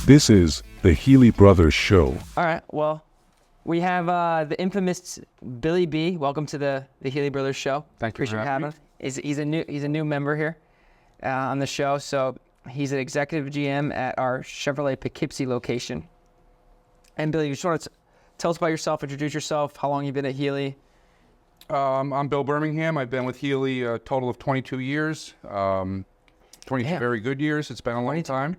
This is the Healey Brothers Show. All right, well, we have the infamous Billy B. Welcome to the Healey Brothers Show. Thank you. Appreciate having him. He's a new member here on the show. So he's an executive GM at our Chevrolet Poughkeepsie location. And Billy, you just want to tell us about yourself, introduce yourself, how long you've been at Healey. I'm Bill Birmingham. I've been with Healey a total of 22 years. 22 very good years. It's been a long time.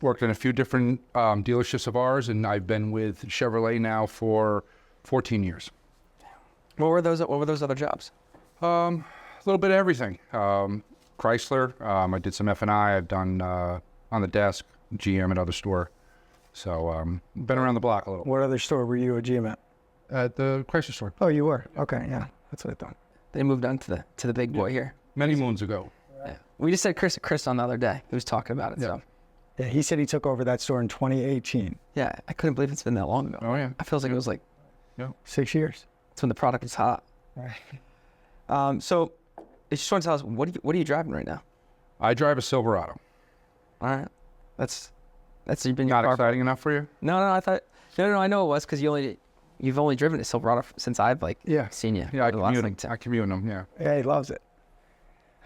Worked in a few different dealerships of ours, and I've been with Chevrolet now for 14 years. What were those other jobs? A little bit of everything. Chrysler. I did some F&I. I've done on the desk, GM at other store. So been around the block a little. What other store were you a GM at? At the Chrysler store. Oh, you were? Okay, yeah. That's what I thought. They moved on to the big boy here. Many moons ago. Yeah. We just had Chris on the other day. He was talking about it. Yeah. So. Yeah, he said he took over that store in 2018. Yeah, I couldn't believe it's been that long ago. Oh, yeah. I feels like it was like 6 years. That's when the product was hot. Right. So, you just want to tell us, what are you driving right now? I drive a Silverado. All right. That's you've been Not your car. exciting enough for you? No, I thought, no, I know it was because you've only driven a Silverado since I've seen you. Yeah, I the last, commute them. I commute them, yeah. Yeah, he loves it.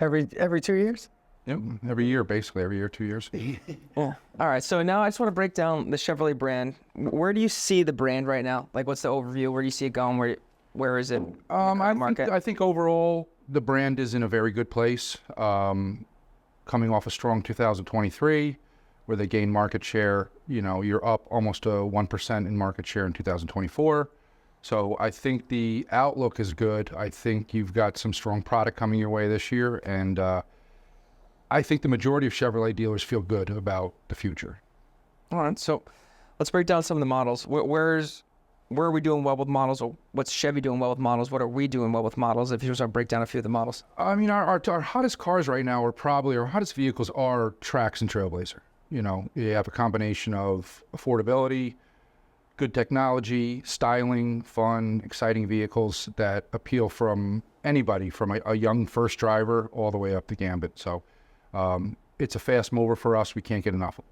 Every 2 years? Yep, every year, basically, every year, 2 years. Yeah. All right, so now I just want to break down the Chevrolet brand. Where do you see the brand right now? Like, what's the overview? Where do you see it going? Where is it? I think overall the brand is in a very good place. Coming off a strong 2023, where they gained market share. You're up almost 1% in market share in 2024. So I think the outlook is good. I think you've got some strong product coming your way this year, and I think the majority of Chevrolet dealers feel good about the future. All right, so let's break down some of the models. Where are we doing well with models, or what's Chevy doing well with models? What are we doing well with models? If you just want to break down a few of the models. I mean, our hottest cars right now our hottest vehicles are Trax and Trailblazer. You have a combination of affordability, good technology, styling, fun, exciting vehicles that appeal from anybody, from a young first driver all the way up the gambit. So it's a fast mover for us. We can't get enough of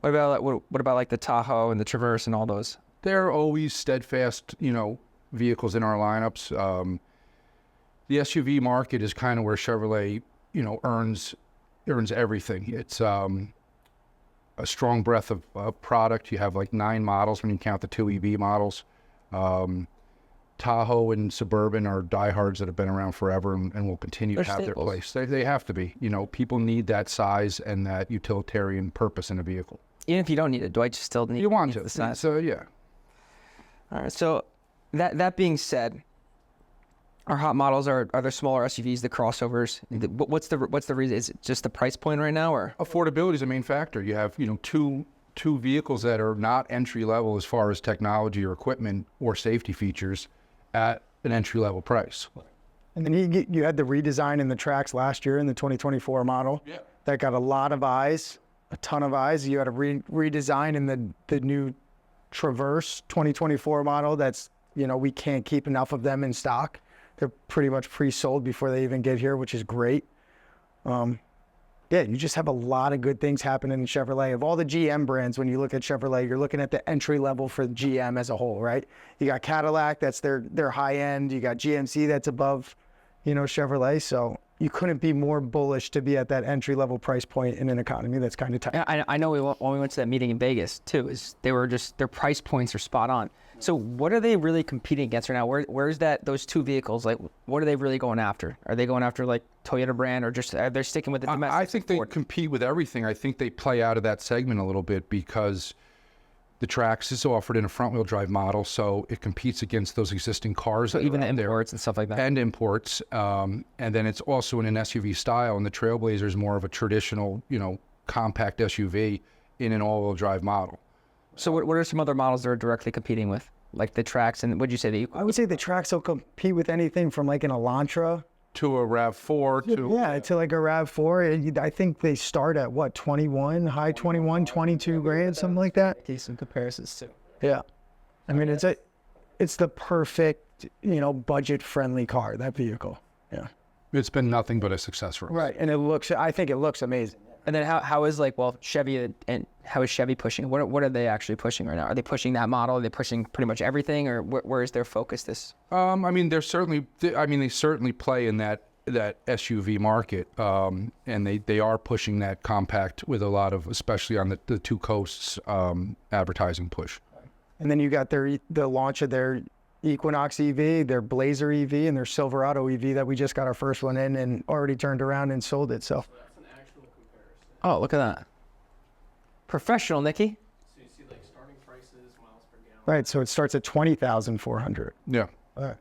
them. What about like the Tahoe and the Traverse and all those? They're always steadfast, vehicles in our lineups. The SUV market is kind of where Chevrolet, earns everything. It's a strong breadth of product. You have like 9 models when you count the 2 EV models. Tahoe and Suburban are diehards that have been around forever and will continue to have staples. their place. They have to be. People need that size and that utilitarian purpose in a vehicle. Even if you don't need it, do I just still need? You want the to. size? So yeah. All right. So that being said, our hot models are the smaller SUVs, the crossovers. What's the reason? Is it just the price point right now, or Affordability is a main factor. You have two vehicles that are not entry level as far as technology or equipment or safety features at an entry level price. And then you had the redesign in the Trax last year in the 2024 model. Yeah. That got a lot of eyes, a ton of eyes. You had a redesign in the new Traverse 2024 model that's, we can't keep enough of them in stock. They're pretty much pre-sold before they even get here, which is great. You just have a lot of good things happening in Chevrolet. Of all the GM brands, when you look at Chevrolet, you're looking at the entry level for GM as a whole, right? You got Cadillac, that's their high end. You got GMC, that's above, Chevrolet. So you couldn't be more bullish to be at that entry level price point in an economy that's kind of tight. Yeah, I know when we went to that meeting in Vegas too, is their price points are spot on. So what are they really competing against right now? Where's those two vehicles? Like, what are they really going after? Are they going after like Toyota brand, or just are they sticking with the domestic? I think they compete with everything. I think they play out of that segment a little bit because the Trax is offered in a front-wheel drive model, so it competes against those existing cars. So even the imports and stuff like that. And imports, and then it's also in an SUV style. And the Trailblazer is more of a traditional, compact SUV in an all-wheel drive model. So what are some other models that are directly competing with, like the Trax, and what'd you say? I would say the Trax will compete with anything from like an Elantra to a RAV4 to like a RAV4. I think they start at what, 21, high 21, 22 grand, something like that. Decent comparisons too. Yeah. I mean, it's the perfect, budget friendly car, that vehicle. Yeah. It's been nothing but a success for us. Right. And I think it looks amazing. And then how is Chevy and how is Chevy pushing? What are they actually pushing right now? Are they pushing that model? Are they pushing pretty much everything, or where is their focus? I mean, they certainly play in that SUV market, and they are pushing that compact with a lot of, especially on the two coasts, advertising push. And then you got the launch of their Equinox EV, their Blazer EV, and their Silverado EV that we just got our first one in and already turned around and sold it. So That's an actual comparison. Oh, look at that. Professional, Nikki. So you see like starting prices, miles per gallon. right, so it starts at 20,400. Yeah. All right.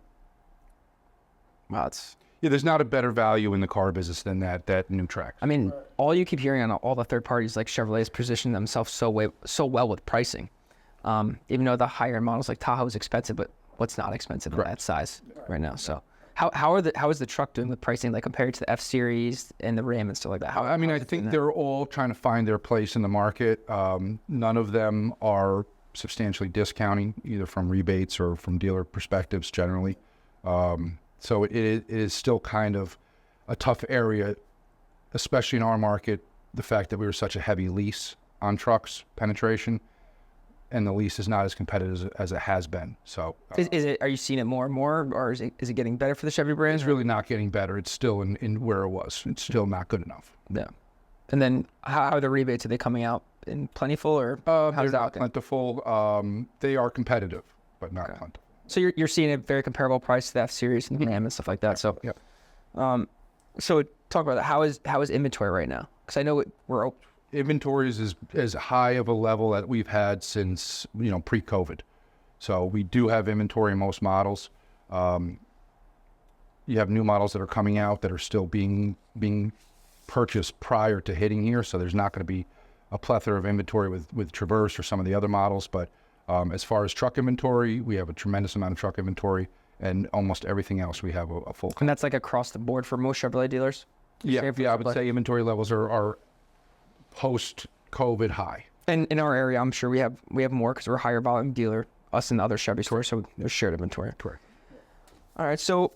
Wow, it's. Yeah, there's not a better value in the car business than that new track. I mean, all you keep hearing on all the third parties, like Chevrolet's positioned themselves so well with pricing. Even though the higher models like Tahoe is expensive, but what's not expensive in that size right now? So how is the truck doing with pricing, like compared to the F Series and the Ram and stuff like that? I think they're all trying to find their place in the market. None of them are substantially discounting, either from rebates or from dealer perspectives generally. So it is still kind of a tough area, especially in our market, the fact that we were such a heavy lease on trucks penetration, and the lease is not as competitive as it has been. So Are you seeing it more and more, or is it getting better for the Chevy brand? it's really not getting better. It's still in where it was. It's still not good enough. Yeah. And then how are the rebates? Are they coming out in plentiful, or They're how's that not looking? plentiful. They are competitive, but not plentiful. So you're seeing a very comparable price to the F Series and the Ram and stuff like that. So Yep. So talk about that. How is inventory right now? Because I know Inventory is as high of a level that we've had since pre-COVID. So we do have inventory in most models. You have new models that are coming out that are still being purchased prior to hitting here. So there's not going to be a plethora of inventory with Traverse or some of the other models. But as far as truck inventory, we have a tremendous amount of truck inventory, and almost everything else we have a full. and that's like across the board for most Chevrolet dealers. Yeah, I would say inventory levels are post-COVID high. And in our area, I'm sure we have more because we're a higher volume dealer, us and the other Chevy stores, so there's shared inventory. Correct. All right, so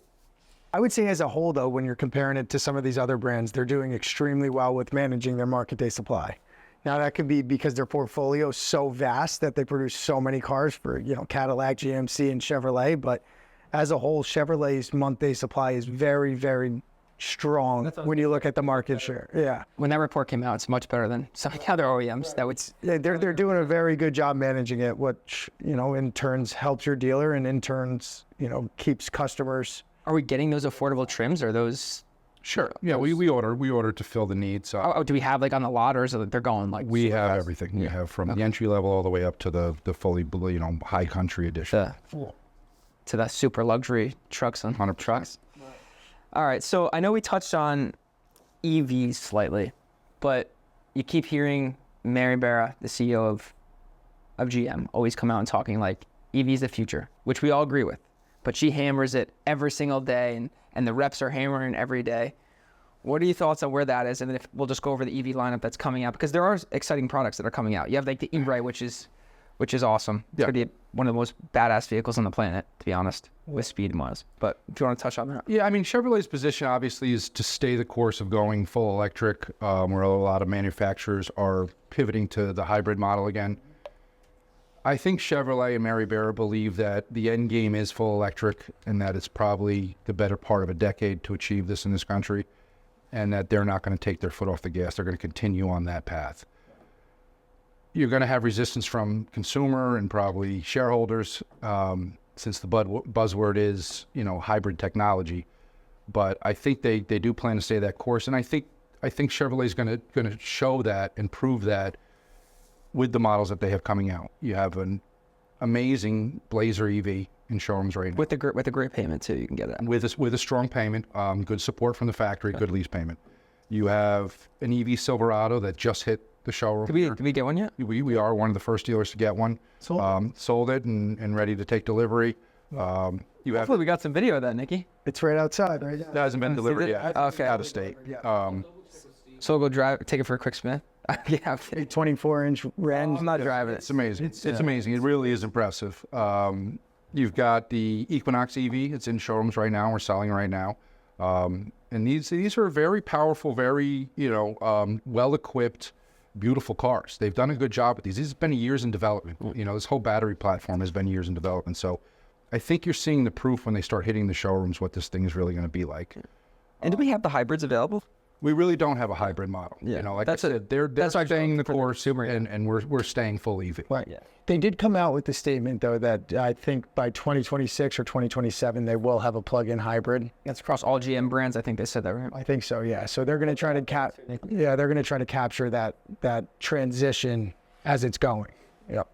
I would say as a whole, though, when you're comparing it to some of these other brands, they're doing extremely well with managing their market day supply. Now, that could be because their portfolio is so vast that they produce so many cars for, Cadillac, GMC, and Chevrolet. But as a whole, Chevrolet's month day supply is very, very strong when you look at the market share. Yeah. when that report came out, it's much better than some of the other OEMs. That would. Yeah, they're doing a very good job managing it, which, in turns helps your dealer and in turns, keeps customers. Are we getting those affordable trims? Or those? Sure. Yeah, we order to fill the needs. Oh, do we have like on the lot, or is it they're going like? We have everything. We have from the entry level all the way up to the fully, high country edition. To the super luxury trucks on 100%. trucks. All right, so I know we touched on EVs slightly, but you keep hearing Mary Barra, the CEO of GM, always come out and talking like EV's the future, which we all agree with. But she hammers it every single day, and the reps are hammering every day. What are your thoughts on where that is? And then if we'll just go over the EV lineup that's coming out, because there are exciting products that are coming out. You have like the E-Bright, which is awesome. It's going to be one of the most badass vehicles on the planet, to be honest, with speed and miles. But if you want to touch on that. Yeah, I mean, Chevrolet's position obviously is to stay the course of going full electric, where a lot of manufacturers are pivoting to the hybrid model again. I think Chevrolet and Mary Barra believe that the end game is full electric, and that it's probably the better part of a decade to achieve this in this country, and that they're not going to take their foot off the gas. They're going to continue on that path. You're going to have resistance from consumer and probably shareholders, since the buzzword is, hybrid technology. But I think they do plan to stay that course, and I think Chevrolet's going to show that and prove that with the models that they have coming out. You have an amazing Blazer EV in showrooms right now. With a great payment too, you can get it. With a strong payment, good support from the factory, good lease payment. You have an EV Silverado that just hit the showroom. Did we get one yet? We are one of the first dealers to get one. Sold it and ready to take delivery. Hopefully we got some video of that, Nikki. It's right outside, right? That hasn't been delivered yet. Okay. Out of state. So we'll go take it for a quick spin. Yeah. A 24-inch Ren. I'm not driving it. It's amazing. It's amazing. It really is impressive. You've got the Equinox EV. It's in showrooms right now. We're selling right now. And these are very powerful, very, well-equipped, beautiful cars. They've done a good job with these. This has been years in development. This whole battery platform has been years in development. So I think you're seeing the proof when they start hitting the showrooms what this thing is really going to be like. And do we have the hybrids available? We really don't have a hybrid model. Yeah. Like That's I said, they're that's why staying the for the course, consumer, yeah. and we're staying full EV. Right. Yeah. They did come out with the statement, though, that I think by 2026 or 2027, they will have a plug-in hybrid. That's across all GM brands. I think they said that, right? I think so, yeah. So they're going to try to they're going to try to capture that transition as it's going. Yep.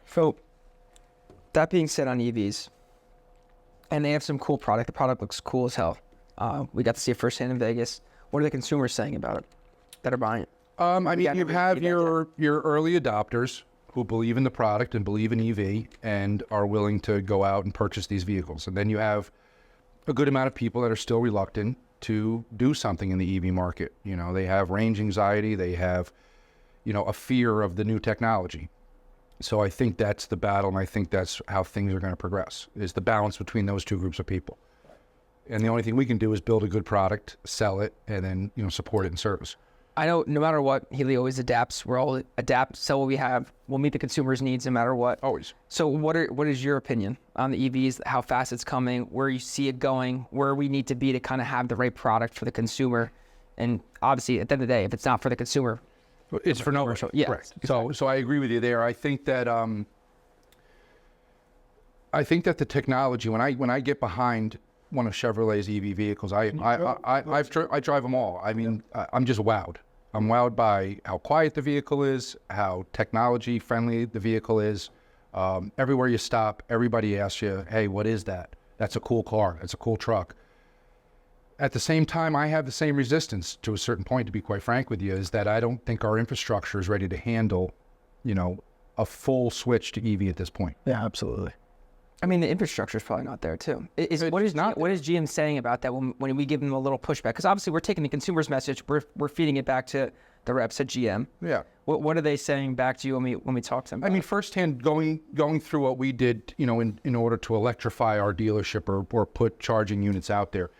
So, that being said on EVs, and they have some cool product. The product looks cool as hell. We got to see it firsthand in Vegas. What are the consumers saying about it that are buying it? I mean, Yeah, you never have see that your early adopters who believe in the product and believe in EV and are willing to go out and purchase these vehicles. And then you have a good amount of people that are still reluctant to do something in the EV market. They have range anxiety. They have, a fear of the new technology. So I think that's the battle, and I think that's how things are going to progress, is the balance between those two groups of people. And the only thing we can do is build a good product, sell it, and then, support it in service. I know no matter what, Healey always adapts. We're all adapt, sell what we have. We'll meet the consumer's needs no matter what. Always. So what is your opinion on the EVs, how fast it's coming, where you see it going, where we need to be to kind of have the right product for the consumer? And obviously, at the end of the day, if it's not for the consumer, it's for no commercial. Yeah. Correct. So I agree with you there. I think that the technology, when I get behind one of Chevrolet's EV vehicles, I drive them all. I mean, I'm just wowed. I'm wowed by how quiet the vehicle is, how technology friendly the vehicle is. Everywhere you stop, everybody asks you, "Hey, what is that? That's a cool car. That's a cool truck." At the same time, I have the same resistance to a certain point, to be quite frank with you, is that I don't think our infrastructure is ready to handle, a full switch to EV at this point. Yeah, absolutely. I mean, the infrastructure is probably not there too. What is GM saying about that when we give them a little pushback? Because obviously we're taking the consumer's message, we're feeding it back to the reps at GM. Yeah. What are they saying back to you when we talk to them? I mean, firsthand, going through what we did, in order to electrify our dealership or put charging units out there.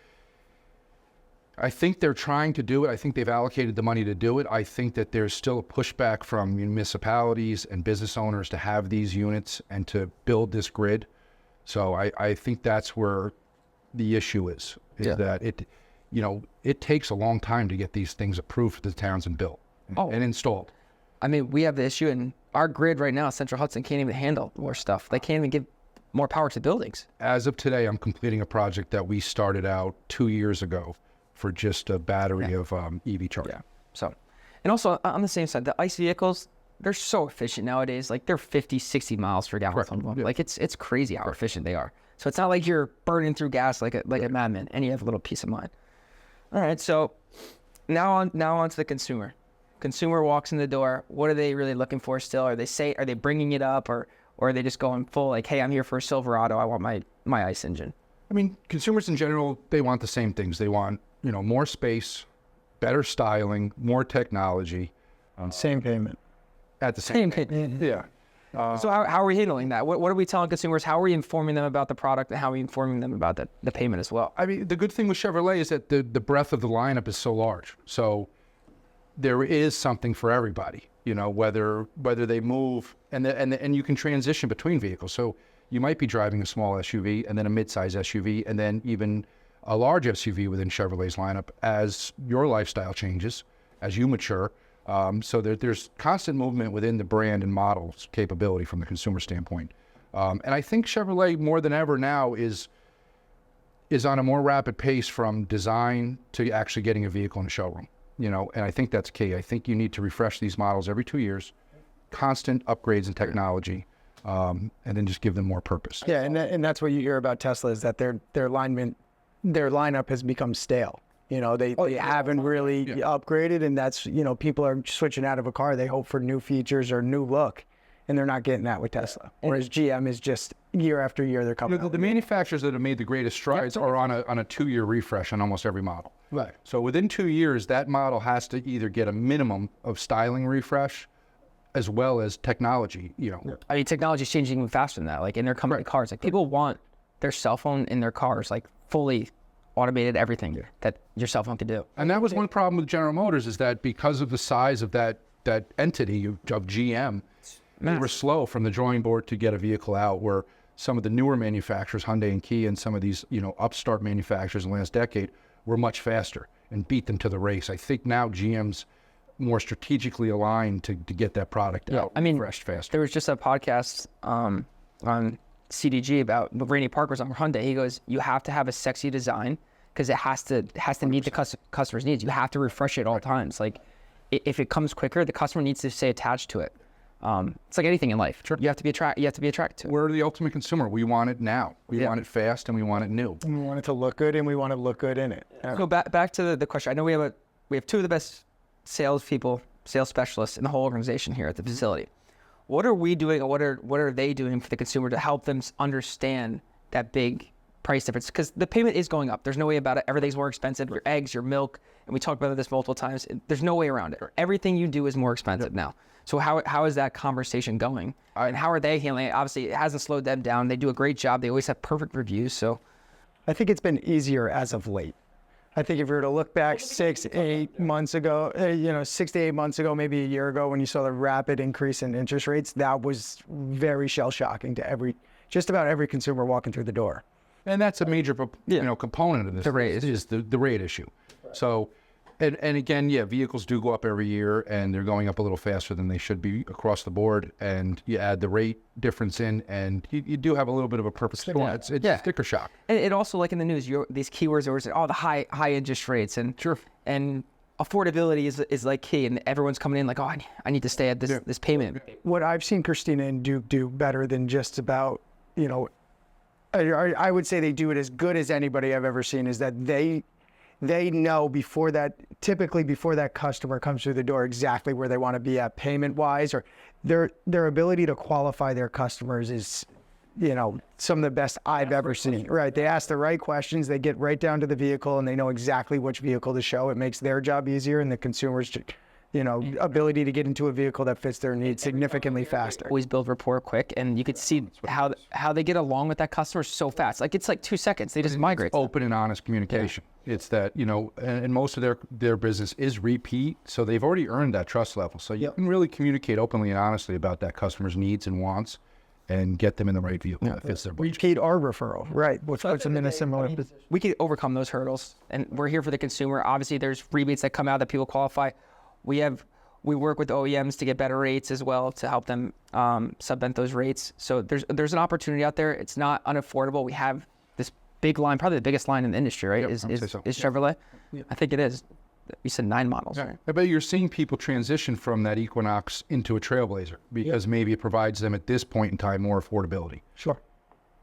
I think they're trying to do it. I think they've allocated the money to do it. I think that there's still a pushback from municipalities and business owners to have these units and to build this grid. So I think that's where the issue is that it takes a long time to get these things approved for the towns and built and installed. I mean, we have the issue in our grid right now. Central Hudson can't even handle more stuff. They can't even give more power to buildings. As of today, I'm completing a project that we started out 2 years ago for just a battery of EV charging. Yeah. So, and also on the same side, the ICE vehicles, they're so efficient nowadays. Like they're 50, 60 miles per gallon. Yeah. Like it's crazy how efficient they are. So it's not like you're burning through gas like a madman, and you have a little peace of mind. All right. So now on to the consumer. Consumer walks in the door. What are they really looking for still? Are they bringing it up, or are they just going full like, hey, I'm here for a Silverado. I want my ICE engine. I mean, consumers in general, they want the same things. They want, more space, better styling, more technology. Same payment. At the same time. Yeah. So how are we handling that? What are we telling consumers? How are we informing them about the product, and how are we informing them about the payment as well? I mean, the good thing with Chevrolet is that the breadth of the lineup is so large. So there is something for everybody, whether they move and you can transition between vehicles. So you might be driving a small SUV and then a midsize SUV and then even a large SUV within Chevrolet's lineup as your lifestyle changes, as you mature. So there's constant movement within the brand and model's capability from the consumer standpoint. And I think Chevrolet more than ever now is on a more rapid pace from design to actually getting a vehicle in a showroom, and I think that's key. I think you need to refresh these models every 2 years, constant upgrades in technology, and then just give them more purpose. Yeah, and that's what you hear about Tesla is that their lineup has become stale. They haven't really upgraded, and that's, people are switching out of a car. They hope for new features or new look, and they're not getting that with Tesla. Whereas GM is just year after year they're coming out. The manufacturers that have made the greatest strides are on a 2-year refresh on almost every model. Right. So within 2 years, that model has to either get a minimum of styling refresh as well as technology, I mean, technology's changing even faster than that. Like in their company cars, like people want their cell phone in their cars, like fully automated everything that your cell phone can do. And that was one problem with General Motors, is that because of the size of that entity of GM, they were slow from the drawing board to get a vehicle out, where some of the newer manufacturers, Hyundai and Kia, and some of these, upstart manufacturers in the last decade were much faster and beat them to the race. I think now GM's more strategically aligned to get that product out fresh faster. There was just a podcast on CDG about Rainey Parker's on Hyundai. He goes, you have to have a sexy design because it has to meet the customer's needs. You have to refresh it at all times. Like if it comes quicker, the customer needs to stay attached to it. It's like anything in life. Sure. You have to be attracted to it. We're the ultimate consumer. We want it now. We want it fast, and we want it new. And we want it to look good, and we want to look good in it. So back to the question. I know we have two of the best sales specialists in the whole organization here at the facility. What are we doing, or what are they doing for the consumer to help them understand that big price difference? Because the payment is going up. There's no way about it. Everything's more expensive. Your eggs, your milk, and we talked about this multiple times. There's no way around it. Everything you do is more expensive now. So how is that conversation going? And how are they handling it? Obviously, it hasn't slowed them down. They do a great job. They always have perfect reviews. So I think it's been easier as of late. I think if you were to look back 6 to 8 months ago, 6 to 8 months ago, maybe a year ago, when you saw the rapid increase in interest rates, that was very shell-shocking to just about every consumer walking through the door. And that's a major, component of this. The rate is the rate issue. So, and again, vehicles do go up every year, and they're going up a little faster than they should be across the board. And you add the rate difference in, and you do have a little bit of a perfect storm. It's sticker shock. And it also, like in the news, these keywords always say, the high interest rates and affordability is like key, and everyone's coming in like, I need to stay at this payment. What I've seen Christina and Duke do better than just about, I would say they do it as good as anybody I've ever seen, is that they know typically before that customer comes through the door, exactly where they want to be at payment wise, or their ability to qualify their customers is, some of the best I've ever seen. Right. They ask the right questions, they get right down to the vehicle, and they know exactly which vehicle to show. It makes their job easier, and the consumer's ability to get into a vehicle that fits their needs significantly faster. Always build rapport quick, and you could see how they get along with that customer so fast. Like it's like 2 seconds. They just migrate. Open and honest communication. Yeah. It's that, and most of their business is repeat, so they've already earned that trust level. So you can really communicate openly and honestly about that customer's needs and wants, and get them in the right vehicle that fits their budget. Repeat or referral, right, which puts them in a similar position. We could overcome those hurdles, and we're here for the consumer. Obviously, there's rebates that come out that people qualify. We work with OEMs to get better rates as well, to help them subvent those rates. So there's an opportunity out there. It's not unaffordable. We have this big line, probably the biggest line in the industry, right? Yep, is so. Chevrolet? Yep. I think it is. You said 9 models. Yeah. I bet you're seeing people transition from that Equinox into a Trailblazer because maybe it provides them at this point in time more affordability. Sure.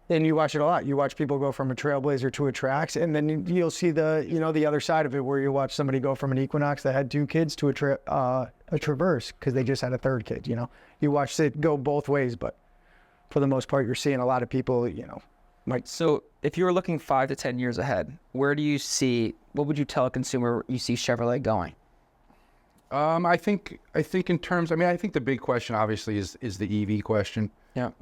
And you watch it a lot. You watch people go from a Trailblazer to a Trax, and then you'll see the other side of it, where you watch somebody go from an Equinox that had 2 kids to a Traverse because they just had a 3rd kid. You watch it go both ways, but for the most part, you're seeing a lot of people, might. So if you were looking 5 to 10 years ahead, what would you tell a consumer you see Chevrolet going? I think in terms, I think the big question obviously is the EV question. Yeah.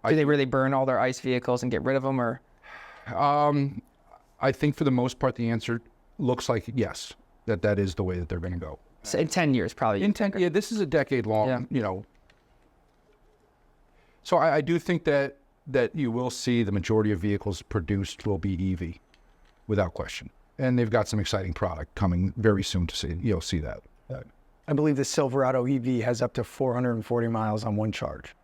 Do they really burn all their ICE vehicles and get rid of them, or? I think for the most part, the answer looks like yes, that is the way that they're going to go. So in 10 years, probably. In 10, this is a decade long, So I do think that you will see the majority of vehicles produced will be EV, without question. And they've got some exciting product coming very soon to see. You'll see that. I believe the Silverado EV has up to 440 miles on one charge.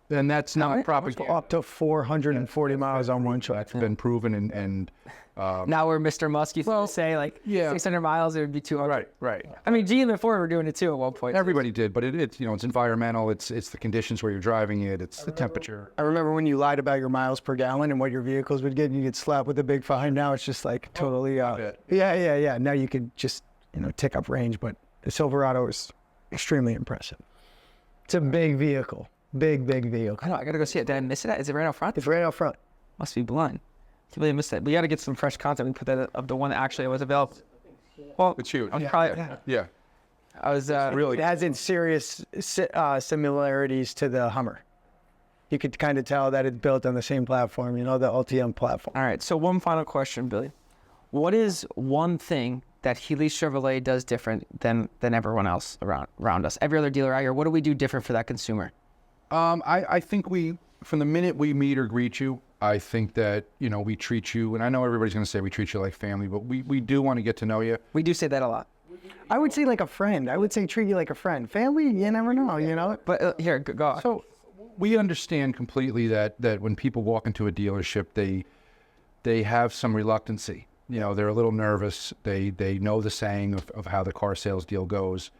And that's not propaganda. Up to 440 miles on one charge. That's been proven and now we're Mr. Musk. You say 600 miles, it would be 200. Right. I mean, GM and Ford were doing it too at one point. Everybody did, but it's environmental. It's the conditions where you're driving it. It's the temperature. I remember when you lied about your miles per gallon and what your vehicles would get, and you get slapped with a big fine. Now it's just like totally. Yeah. Now you could just tick up range, but the Silverado is extremely impressive. It's a big vehicle. Big vehicle. I know. I gotta go see it. Did I miss it? Is it right out front? It's right out front. Must be blind. Can't believe I missed it. We got to get some fresh content. We put that up, the one that actually was available. Well, it's huge. Yeah. I was really. It has in serious similarities to the Hummer. you could kind of tell that it's built on the same platform, you know, the LTM platform. All right. So one final question, Billy. What is one thing that Healey Chevrolet does different than everyone else around us? Every other dealer out here, what do we do different for that consumer? I think from the minute we meet or greet you, I think that, you know, we treat you, and I know everybody's going to say we treat you like family, but we do want to get to know you. We do say that a lot. I would say like a friend. I would say treat you like a friend. Family, you never know, you know? But here, go on. So we understand completely that when people walk into a dealership, they have some reluctancy. You know, they're a little nervous. They know the saying of how the car sales deal goes.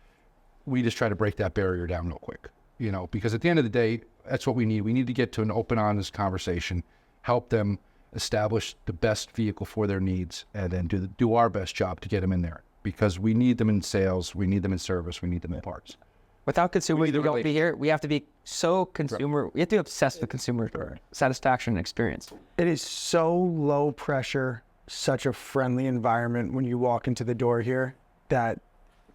We just try to break that barrier down real quick, you know, because at the end of the day, that's what we need. We need to get to an open, honest conversation, help them establish the best vehicle for their needs, and then do our best job to get them in there, because we need them in sales, we need them in service, we need them in parts. Without consumers, we don't be here. We have to be so consumer. We have to be obsessed with consumer satisfaction and experience. It is so low pressure, such a friendly environment when you walk into the door here that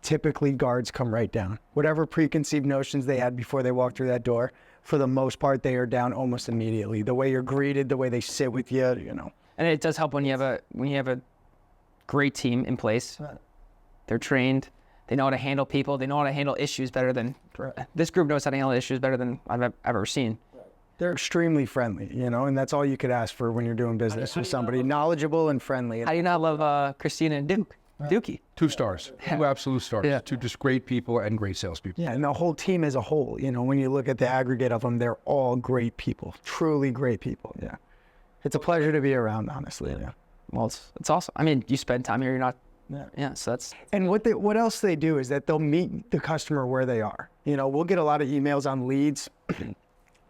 typically guards come right down. Whatever preconceived notions they had before they walked through that door, for the most part, they are down almost immediately. The way you're greeted, the way they sit with you, you know. And it does help when you have a great team in place. They're trained. They know how to handle people. They know how to handle issues better than this group knows how to handle issues better than I've ever seen. They're extremely friendly, you know, and that's all you could ask for when you're doing business with somebody knowledgeable and friendly. How do you not love Christina and Dookie? 2 stars, 2 absolute stars, Yeah. 2 just great people and great salespeople. Yeah, and the whole team as a whole, you know, when you look at the aggregate of them, they're all great people, truly great people. Yeah, it's a pleasure to be around, honestly. Yeah. Well, it's awesome. I mean, you spend time here. You're not. Yeah. So that's. And what else they do is that they'll meet the customer where they are. You know, we'll get a lot of emails on leads.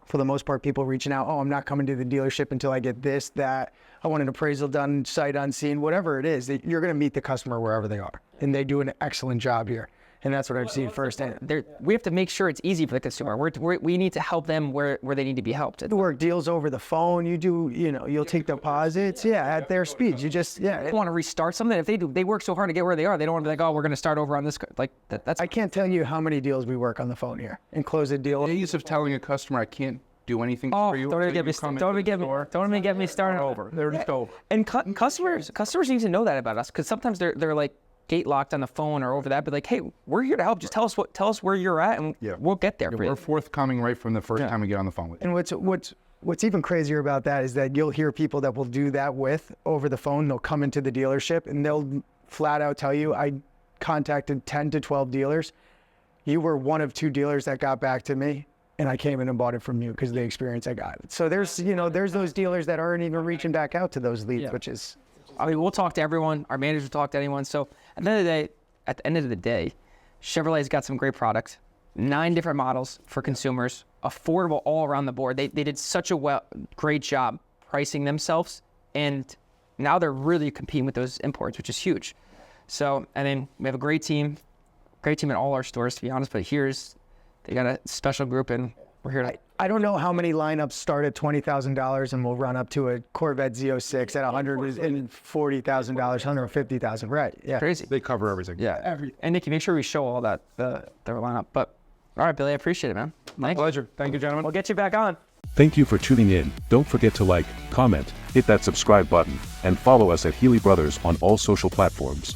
For the most part, people reaching out, oh, I'm not coming to the dealership until I get this, that. I want an appraisal done, sight unseen, whatever it is. You're going to meet the customer wherever they are. And they do an excellent job here. And that's what I've seen firsthand. We have to make sure it's easy for the consumer. We need to help them where they need to be helped. You work deals over the phone. You do, you know, you'll take deposits, at their speed. You just, They want to restart something. If they work so hard to get where they are, they don't want to be like, oh, we're going to start over on this. Like that's. I can't tell you how many deals we work on the phone here and close a deal. Days of telling a customer I can't do anything Oh, for you. don't even get me started. Over. They're just over. And customers need to know that about us, because sometimes they're like gate locked on the phone or over that, but like, hey, we're here to help. Just tell us where you're at, and we'll get there. Yeah, we're forthcoming right from the first time we get on the phone with you. And what's even crazier about that is that you'll hear people that will do that with over the phone. They'll come into the dealership and they'll flat out tell you, I contacted 10 to 12 dealers. You were one of 2 dealers that got back to me, and I came in and bought it from you because of the experience I got. So there's those dealers that aren't even reaching back out to those leads, which is. I mean, we'll talk to everyone. Our managers will talk to anyone. So at the end of the day, Chevrolet's got some great products, 9 different models for consumers, affordable all around the board. They did such a great job pricing themselves, and now they're really competing with those imports, which is huge. So, and then we have a great team in all our stores, to be honest, but they got a special group, and we're here to. I don't know how many lineups start at $20,000 and will run up to a Corvette Z06 at $140,000, $150,000. Right? Yeah. Crazy. They cover everything. Yeah. And Nikki, make sure we show all that their lineup. But all right, Billy, I appreciate it, man. My pleasure. Thank you, gentlemen. We'll get you back on. Thank you for tuning in. Don't forget to like, comment, hit that subscribe button, and follow us at Healey Brothers on all social platforms.